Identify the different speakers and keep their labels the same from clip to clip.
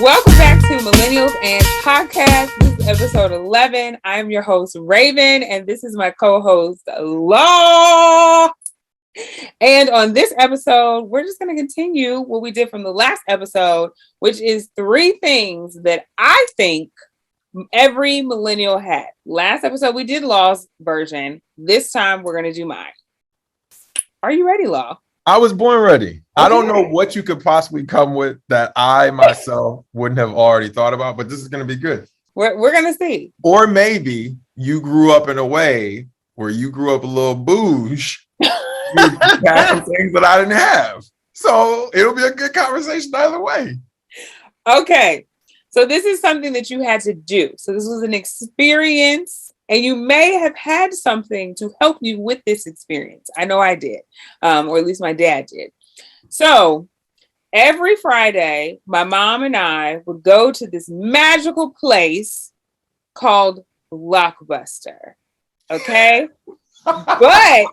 Speaker 1: Welcome back to Millennials and Podcast. This is episode 11. I'm your host, Raven, and this is my co-host, Law. And on this episode, we're just going to continue what we did from the last episode, which is 3 things that I think every millennial had. Last episode, we did Law's version. This time, we're going to do mine. Are you ready, Law?
Speaker 2: I was born ready. Okay. I don't know what you could possibly come with that I myself wouldn't have already thought about, but this is going to be good.
Speaker 1: We're going to see.
Speaker 2: Or maybe you grew up in a way where you grew up a little bouge. You had some things that I didn't have. So it'll be a good conversation either way.
Speaker 1: Okay. So this is something that you had to do. So this was an experience. And you may have had something to help you with this experience. I know I did, or at least my dad did. So every Friday, my mom and I would go to this magical place called Blockbuster. Okay? But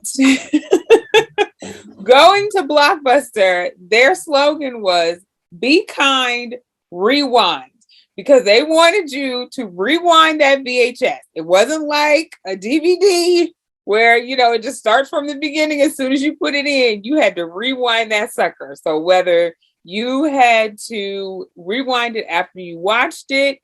Speaker 1: going to Blockbuster, their slogan was, "Be kind, rewind." Because they wanted you to rewind that VHS. It wasn't like a DVD where, it just starts from the beginning. As soon as you put it in, you had to rewind that sucker. So whether you had to rewind it after you watched it,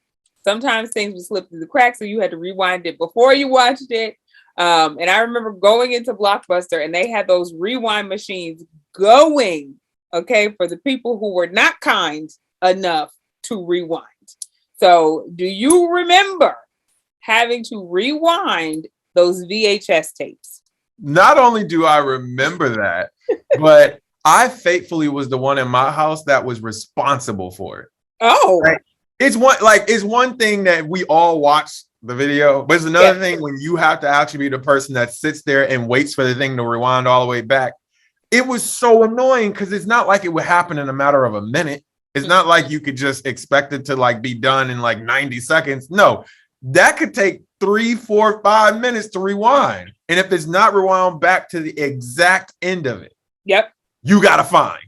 Speaker 1: sometimes things would slip through the cracks, so you had to rewind it before you watched it. And I remember going into Blockbuster and they had those rewind machines going, okay, for the people who were not kind enough to rewind. So do you remember having to rewind those VHS tapes?
Speaker 2: Not only do I remember that, but I faithfully was the one in my house that was responsible for it.
Speaker 1: Oh,
Speaker 2: right? It's one thing that we all watch the video, but it's another thing when you have to actually be the person that sits there and waits for the thing to rewind all the way back. It was so annoying because it's not like it would happen in a matter of a minute. It's not like you could just expect it to be done in 90 seconds. No, that could take 3, 4, 5 minutes to rewind. And if it's not rewound back to the exact end of it, you got a fine.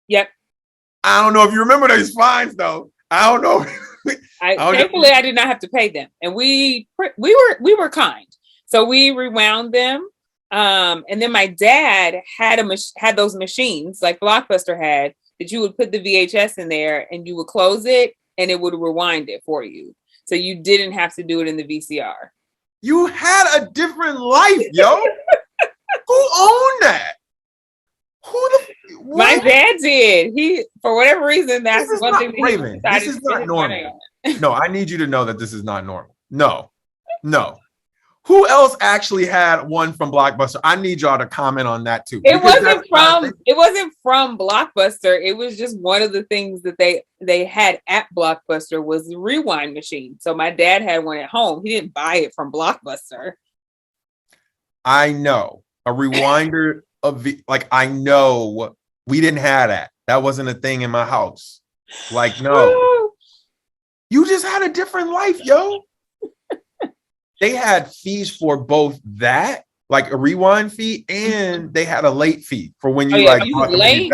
Speaker 1: Yep.
Speaker 2: I don't know if you remember those fines though. I don't know.
Speaker 1: Thankfully, I did not have to pay them, and we were kind, so we rewound them. And then my dad had those machines like Blockbuster had, that you would put the VHS in there and you would close it and it would rewind it for you. So you didn't have to do it in the VCR.
Speaker 2: You had a different life, yo. Who owned that?
Speaker 1: My dad did. He, for whatever reason, that's one thing that
Speaker 2: he decided. This is not normal. No, I need you to know that this is not normal. No. Who else actually had one from Blockbuster? I need y'all to comment on that too.
Speaker 1: It wasn't from Blockbuster. It was just one of the things that they had at Blockbuster was the rewind machine. So my dad had one at home. He didn't buy it from Blockbuster.
Speaker 2: I know a rewinder I know we didn't have that. That wasn't a thing in my house. No. You just had a different life, yo. They had fees for both that, like a rewind fee, and they had a late fee for when you
Speaker 1: late.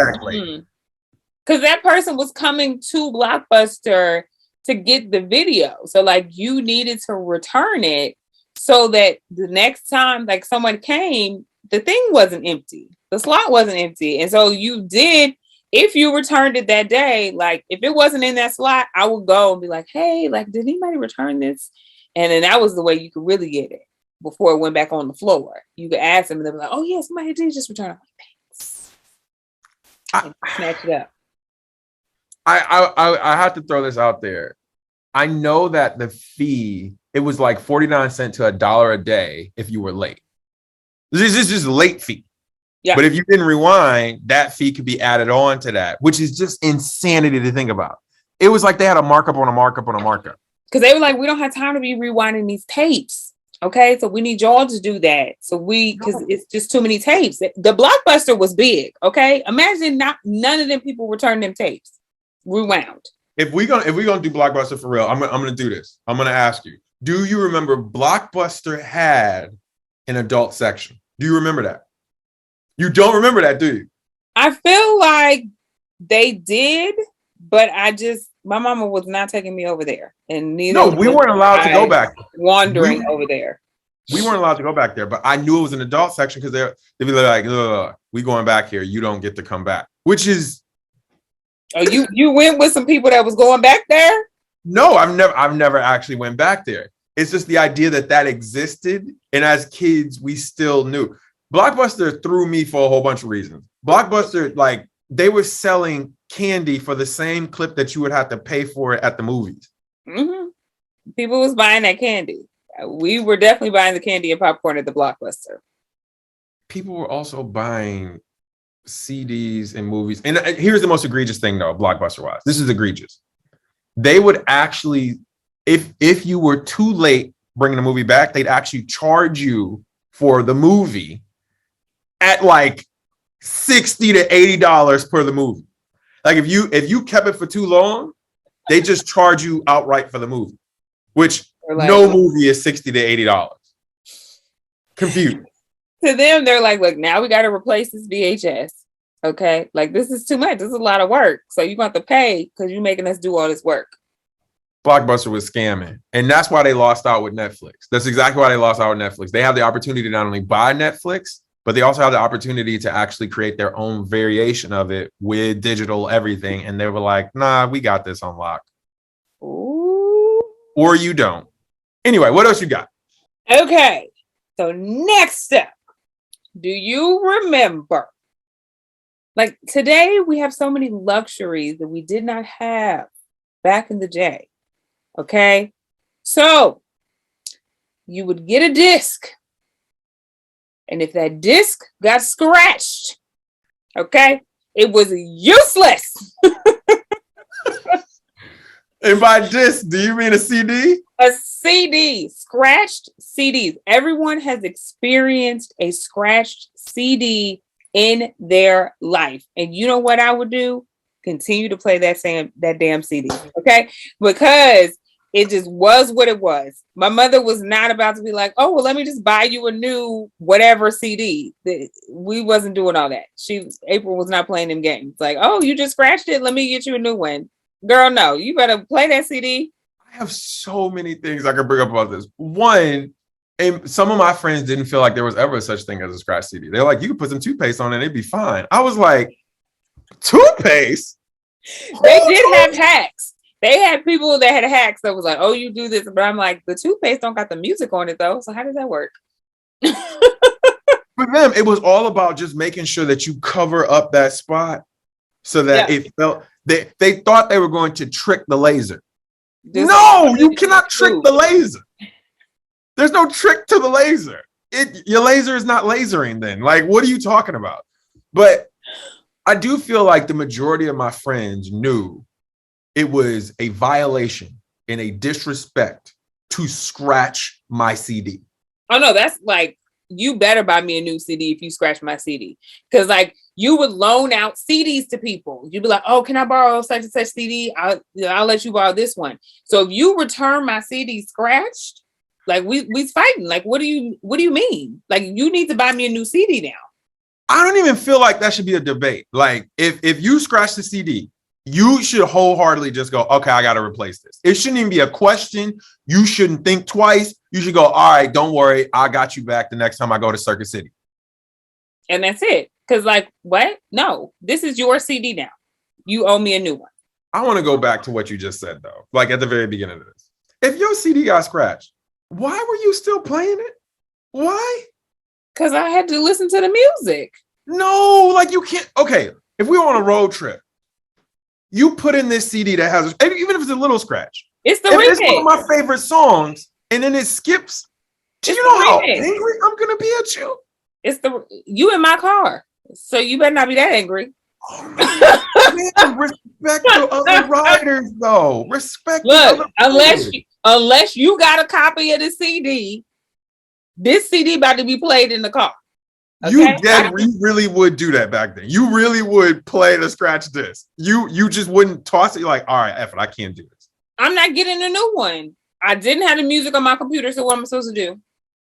Speaker 1: Because that person was coming to Blockbuster to get the video. So you needed to return it so that the next time someone came, the thing wasn't empty. The slot wasn't empty. And so you did, if you returned it that day, if it wasn't in that slot, I would go and be like, hey, did anybody return this? And then that was the way you could really get it before it went back on the floor. You could ask them and they'll be like, oh yeah, somebody did just return. I'm like, thanks. And snatch it up.
Speaker 2: I have to throw this out there. I know that the fee, it was 49 cents to $1 a day if you were late. This is just a late fee. Yeah. But if you didn't rewind, that fee could be added on to that, which is just insanity to think about. It was like they had a markup on a markup on a markup.
Speaker 1: Because they were like, we don't have time to be rewinding these tapes. Okay, so we need y'all to do that. Because it's just too many tapes. The Blockbuster was big. Okay, imagine none of them people return them tapes. Rewound.
Speaker 2: If we're gonna do Blockbuster for real, I'm gonna do this. I'm gonna ask you: do you remember Blockbuster had an adult section? Do you remember that? You don't remember that, do you?
Speaker 1: I feel like they did, but my mama was not taking me over there, and neither.
Speaker 2: No, we weren't allowed to go back.
Speaker 1: Wandering over there.
Speaker 2: We weren't allowed to go back there, but I knew it was an adult section because they'd be like, we going back here. You don't get to come back, which is.
Speaker 1: Oh, you went with some people that was going back there?
Speaker 2: No, I've never actually went back there. It's just the idea that existed. And as kids, we still knew. Blockbuster threw me for a whole bunch of reasons. Blockbuster, like, they were selling candy for the same clip that you would have to pay for it at the movies.
Speaker 1: Mm-hmm. People was buying that candy. We were definitely buying the candy and popcorn at the Blockbuster.
Speaker 2: People were also buying CDs and movies. And here's the most egregious thing, though, Blockbuster-wise. This is egregious. They would actually, if you were too late bringing the movie back, they'd actually charge you for the movie at like $60 to $80 per the movie. Like if you kept it for too long, they just charge you outright for the movie, which no movie is $60 to $80. Confused.
Speaker 1: To them, they're like, look, now we got to replace this VHS. Okay, like this is too much. This is a lot of work. So you're going to have to pay because you're making us do all this work.
Speaker 2: Blockbuster was scamming. And that's why they lost out with Netflix. That's exactly why they lost out with Netflix. They have the opportunity to not only buy Netflix, but they also have the opportunity to actually create their own variation of it with digital everything. And they were like, nah, we got this on lock.
Speaker 1: Ooh.
Speaker 2: Or you don't. Anyway, what else you got?
Speaker 1: Okay. So next up, do you remember? Like today, we have so many luxuries that we did not have back in the day. Okay. So you would get a disc. And if that disc got scratched, okay, it was useless.
Speaker 2: And by disc, do you mean a CD?
Speaker 1: A CD, scratched CDs. Everyone has experienced a scratched CD in their life. And you know what I would do? Continue to play that damn CD, okay? Because it just was what it was. My mother was not about to be like, oh, well, let me just buy you a new whatever CD. We wasn't doing all that. April was not playing them games. Like, oh, you just scratched it? Let me get you a new one. Girl, no, you better play that CD.
Speaker 2: I have so many things I could bring up about this. One, and some of my friends didn't feel like there was ever such thing as a scratch CD. They're like, you could put some toothpaste on it and it'd be fine. I was like, toothpaste?
Speaker 1: They did have hacks. They had people that had hacks that was like, oh, you do this. But I'm like, the toothpaste don't got the music on it though. So how does that work?
Speaker 2: For them, it was all about just making sure that you cover up that spot so that it felt, they thought they were going to trick the laser. No, you cannot trick the laser. There's no trick to the laser. Your laser is not lasering then. Like, what are you talking about? But I do feel like the majority of my friends knew it was a violation and a disrespect to scratch my CD.
Speaker 1: Oh, no, that's like, you better buy me a new CD if you scratch my CD. Because like you would loan out CDs to people. You'd be like, oh, can I borrow such and such CD? I'll let you borrow this one. So if you return my CD scratched, like we's fighting. Like, what do you mean? Like, you need to buy me a new CD now.
Speaker 2: I don't even feel like that should be a debate. Like, if you scratch the CD, you should wholeheartedly just go, okay, I got to replace this. It shouldn't even be a question. You shouldn't think twice. You should go, all right, don't worry. I got you back the next time I go to Circuit City.
Speaker 1: And that's it. Because like, what? No, this is your CD now. You owe me a new one.
Speaker 2: I want to go back to what you just said, though. Like at the very beginning of this. If your CD got scratched, why were you still playing it? Why?
Speaker 1: Because I had to listen to the music.
Speaker 2: No, like you can't. Okay, if we were on a road trip, you put in this CD that has, even if it's a little scratch.
Speaker 1: It's the remix.
Speaker 2: It's one of my favorite songs, and then it skips. Do you know how angry I'm gonna be at you?
Speaker 1: It's you in my car, so you better not be that angry.
Speaker 2: Oh man, respect the other riders, though. Respect.
Speaker 1: Look, unless you got a copy of the CD, this CD about to be played in the car. Okay?
Speaker 2: You really would do that back then. You really would play the scratch disc. You just wouldn't toss it. You're like, all right, F it, I can't do this.
Speaker 1: I'm not getting a new one. I didn't have the music on my computer, so what am I supposed to do?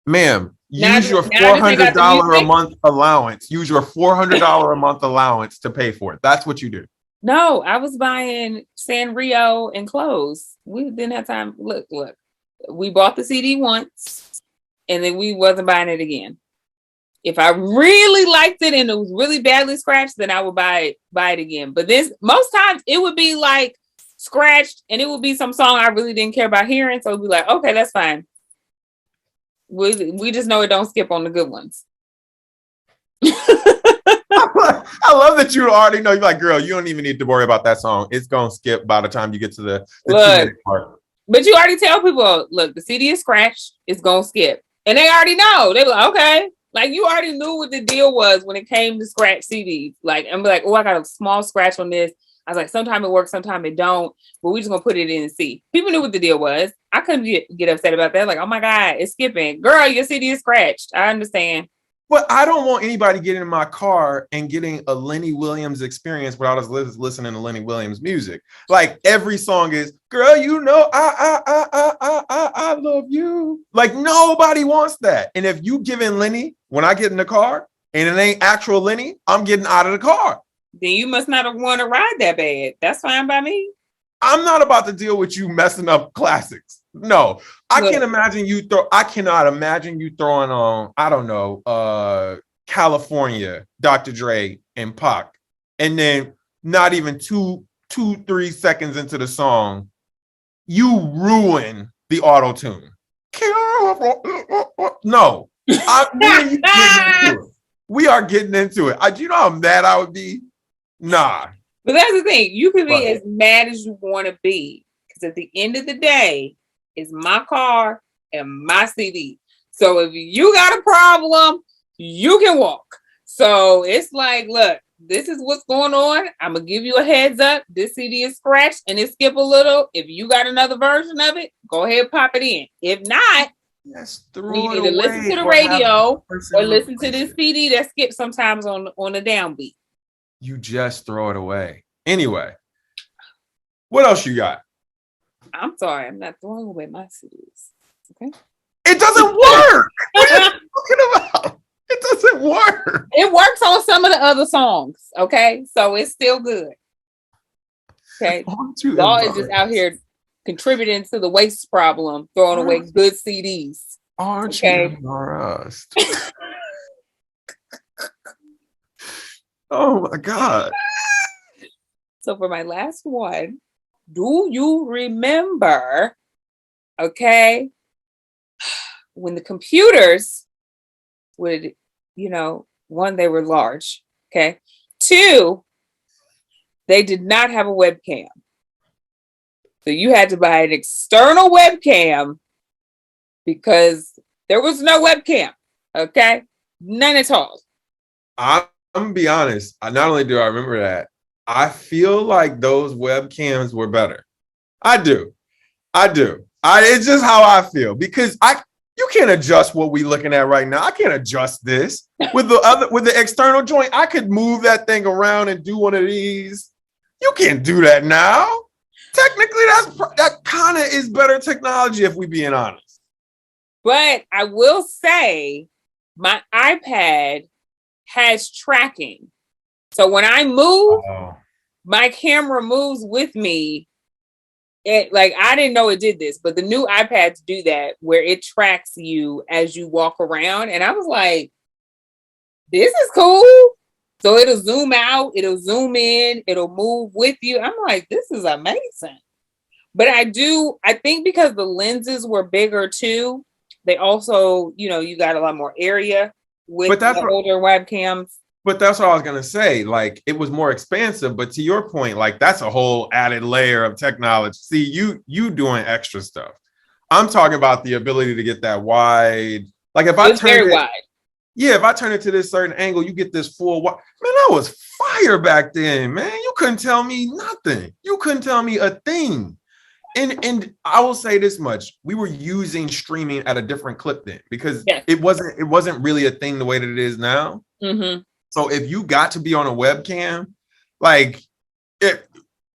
Speaker 2: Ma'am, use your $400 a month allowance. Use your $400 a month allowance to pay for it. That's what you do.
Speaker 1: No, I was buying Sanrio and clothes. We didn't have time. Look. We bought the CD once, and then we wasn't buying it again. If I really liked it and it was really badly scratched, then I would buy it again. But this most times it would be like scratched, and it would be some song I really didn't care about hearing. So it'd be like, okay, that's fine. We just know it don't skip on the good ones.
Speaker 2: I love that you already know. You're like, girl, you don't even need to worry about that song. It's gonna skip by the time you get to the 2-minute part.
Speaker 1: But you already tell people, look, the CD is scratched. It's gonna skip, and they already know. They're like, okay, like you already knew what the deal was when it came to scratch CDs. Like, I'm like, oh, I got a small scratch on this. I was like, sometimes it works, sometimes it don't. But we just gonna put it in and see. People knew what the deal was. I couldn't get upset about that. Like, oh my God, it's skipping. Girl, your CD is scratched. I understand.
Speaker 2: But I don't want anybody getting in my car and getting a Lenny Williams experience without us listening to Lenny Williams music. Like every song is, girl, you know, I love you. Like nobody wants that. And if you give in Lenny when I get in the car and it ain't actual Lenny, I'm getting out of the car.
Speaker 1: Then you must not have want to ride that bad. That's fine by me.
Speaker 2: I'm not about to deal with you messing up classics. No, I cannot imagine you throwing on, I don't know, California, Dr. Dre and Pac, and then not even 3 seconds into the song, you ruin the auto tune. No, we are getting into it. Do you know how mad I would be? Nah.
Speaker 1: But that's the thing. You can be as mad as you want to be, because at the end of the day, it's my car and my CD. So if you got a problem, you can walk. So it's like, look, this is what's going on. I'm going to give you a heads up. This CD is scratched and it skip a little. If you got another version of it, go ahead and pop it in. If not, we either listen to the radio or listen to this CD that skips sometimes on the downbeat.
Speaker 2: You just throw it away. Anyway, what else you got?
Speaker 1: I'm sorry, I'm not throwing away my CDs. Okay.
Speaker 2: It doesn't work. What are you talking about? It doesn't work.
Speaker 1: It works on some of the other songs. Okay. So it's still good. Okay. Y'all is just out here contributing to the waste problem, throwing away good CDs.
Speaker 2: Aren't you embarrassed? Oh my God.
Speaker 1: So for my last one, do you remember, okay, when the computers would, one, they were large, okay? 2, they did not have a webcam. So you had to buy an external webcam because there was no webcam, okay? None at all.
Speaker 2: I'm going to be honest. Not only do I remember that, I feel like those webcams were better. I do. It's just how I feel, because you can't adjust what we looking at right now. I can't adjust this with the external joint. I could move that thing around and do one of these. You can't do that now. Technically, that kind of is better technology if we being honest.
Speaker 1: But I will say my iPad has tracking. So when I move, my camera moves with me. I didn't know it did this, but the new iPads do that, where it tracks you as you walk around. And I was like, this is cool. So it'll zoom out, it'll zoom in, it'll move with you. I'm like, this is amazing. But I think because the lenses were bigger too, they also, you got a lot more area with the older webcams.
Speaker 2: But that's what I was going to say. Like, it was more expansive, but to your point, like, that's a whole added layer of technology. See, you doing extra stuff. I'm talking about the ability to get that wide. Like, if I turn it wide. Yeah, if I turn it to this certain angle, you get this full wide. Man, that was fire back then, man. You couldn't tell me nothing. You couldn't tell me a thing. And I will say this much: we were using streaming at a different clip then, because it wasn't really a thing the way that it is now.
Speaker 1: Mm-hmm.
Speaker 2: So if you got to be on a webcam, like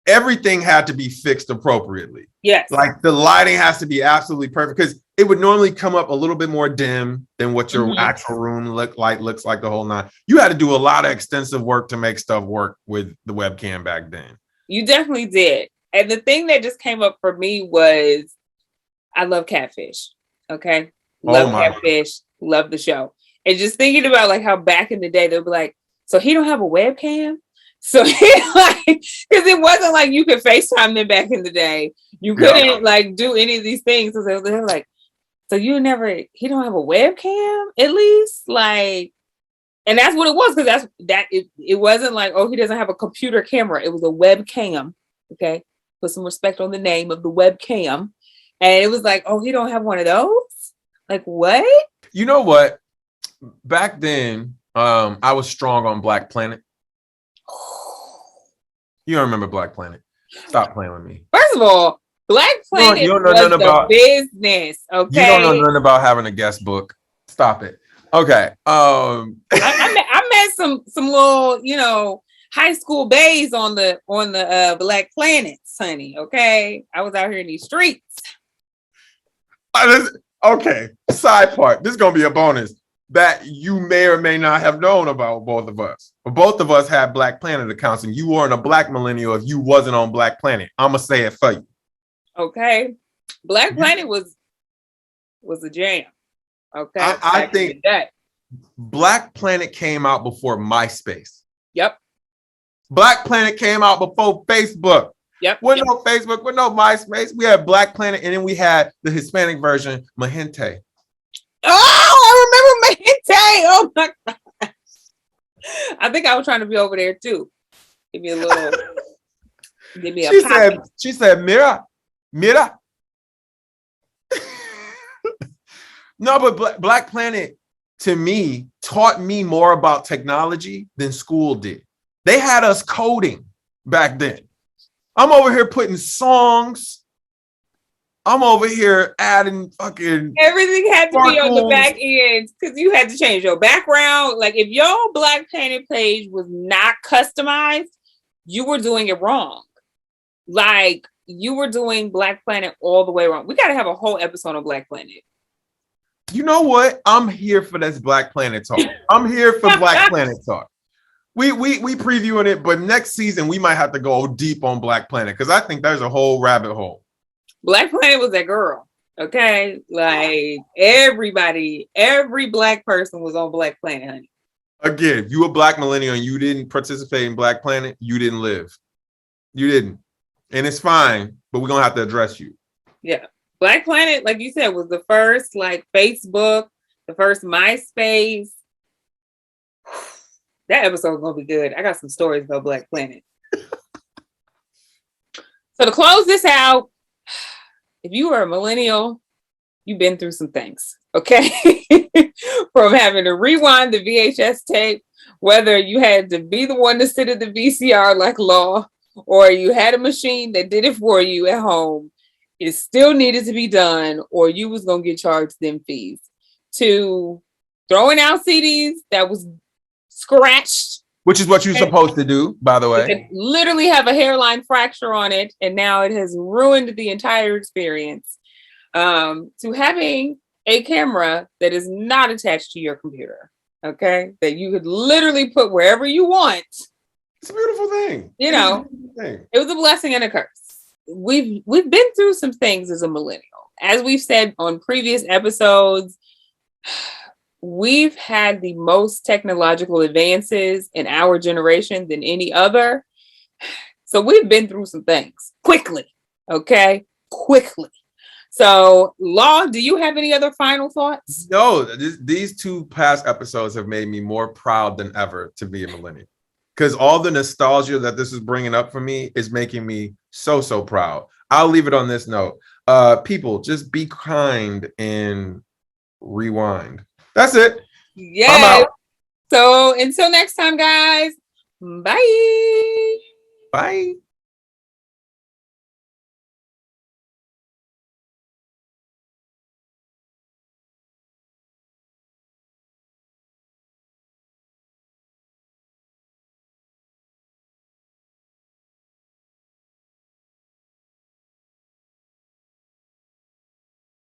Speaker 2: everything had to be fixed appropriately.
Speaker 1: Yes.
Speaker 2: Like the lighting has to be absolutely perfect, because it would normally come up a little bit more dim than what your
Speaker 1: Mhm.
Speaker 2: actual room looks like the whole nine. You had to do a lot of extensive work to make stuff work with the webcam back then.
Speaker 1: You definitely did. And the thing that just came up for me was I love Catfish. Okay.
Speaker 2: Oh
Speaker 1: Love
Speaker 2: my.
Speaker 1: Catfish. Love the show. And just thinking about like how back in the day they'll be like, so he don't have a webcam? So he like, because it wasn't like you could FaceTime them back in the day. You couldn't like do any of these things. So they're like, so he don't have a webcam at least? Like, and that's what it was, because it wasn't like, oh, he doesn't have a computer camera. It was a webcam. Okay. Put some respect on the name of the webcam. And it was like, oh, he don't have one of those? Like what?
Speaker 2: You know what? Back then, I was strong on Black Planet. You don't remember Black Planet? Stop playing with me.
Speaker 1: First of all, Black Planet
Speaker 2: you don't know
Speaker 1: was
Speaker 2: nothing
Speaker 1: the
Speaker 2: about
Speaker 1: business. Okay.
Speaker 2: You don't know nothing about having a guest book. Stop it. Okay.
Speaker 1: I met some little, high school bays on the Black Planets, honey. Okay. I was out here in these streets.
Speaker 2: Okay. Side part. This is gonna be a bonus that you may or may not have known about both of us. But both of us had Black Planet accounts, and you weren't a Black millennial if you wasn't on Black Planet. I'm gonna say it for you.
Speaker 1: Okay. Black Planet was a jam. Okay.
Speaker 2: I think Black Planet came out before MySpace.
Speaker 1: Yep.
Speaker 2: Black Planet came out before Facebook.
Speaker 1: Yep.
Speaker 2: With no Facebook, with no MySpace. We had Black Planet, and then we had the Hispanic version, Mahente.
Speaker 1: Oh, I remember Mahente. Oh my gosh. I think I was trying to be over there too. Give me a little. Give me a
Speaker 2: She said, Mira. No, but Black Planet to me taught me more about technology than school did. They had us coding back then. I'm over here putting songs. I'm over here adding fucking
Speaker 1: everything had to
Speaker 2: sparkles.
Speaker 1: be on the back end because you had to change your background. Like if your Black Planet page was not customized, you were doing it wrong. Like you were doing Black Planet all the way wrong. We got to have a whole episode on Black Planet.
Speaker 2: You know what? I'm here for this Black Planet talk. I'm here for Black Planet talk. We previewing it, but next season we might have to go deep on Black Planet because I think there's a whole rabbit hole.
Speaker 1: Black Planet was that girl. Okay. Like everybody, every Black person was on Black Planet, honey.
Speaker 2: Again, if you a Black millennial and you didn't participate in Black Planet, you didn't live. You didn't. And it's fine, but we're going to have to address you.
Speaker 1: Yeah. Black Planet, like you said, was the first like Facebook, the first MySpace. That episode's going to be good. I got some stories about Black Planet. So to close this out, if you are a millennial, you've been through some things, okay? From having to rewind the VHS tape, whether you had to be the one to sit at the VCR like Law, or you had a machine that did it for you at home, it still needed to be done, or you was going to get charged them fees. To throwing out CDs that was scratched.
Speaker 2: Which is what you're supposed to do, by the way.
Speaker 1: It literally have a hairline fracture on it, and now it has ruined the entire experience. To having a camera that is not attached to your computer, okay? That you could literally put wherever you want.
Speaker 2: It's a beautiful thing.
Speaker 1: You know, it was a blessing and a curse. We've been through some things as a millennial. As we've said on previous episodes, we've had the most technological advances in our generation than any other. So we've been through some things quickly. Okay. Quickly. So Law, do you have any other final thoughts?
Speaker 2: No, these two past episodes have made me more proud than ever to be a millennial. Because all the nostalgia that this is bringing up for me is making me so proud. I'll leave it on this note. People, just be kind and rewind. That's it.
Speaker 1: Yeah. So until next time, guys. Bye.
Speaker 2: Bye.